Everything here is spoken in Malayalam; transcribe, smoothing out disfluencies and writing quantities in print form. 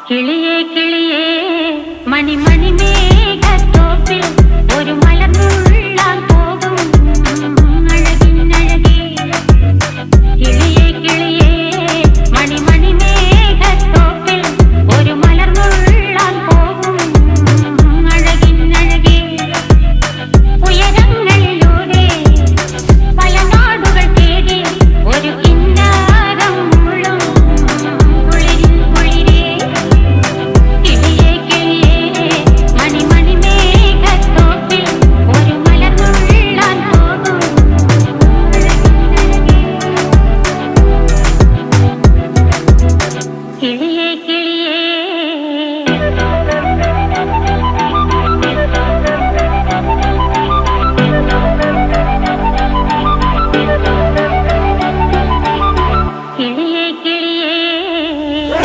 കിളിയേ കിളിയേ മണിമണി മേഘത്തോപ്പിൽ ഒരു മലർന്നുള്ളാൻ പോകും അഴകിനഴകേ. കിളിയേ കിളിയേ മണിമണി മേഘത്തോപ്പിൽ ഒരു മലർന്നുള്ളാൻ പോകും അഴകിനഴകേ. ഉയരങ്ങളിലൂടെ പല നാടുകൾ തേടി ഒരു കിന്നാരം മുഴും കുളിരിൻ കുളിരേ. കിളിയേ കിളിയേ മണിമണി മേഘത്തോപ്പിൽ ഒരു മലർന്നുള്ളാൻ പോകും അഴകിനഴകേ. കിളിയേ കിളിയേ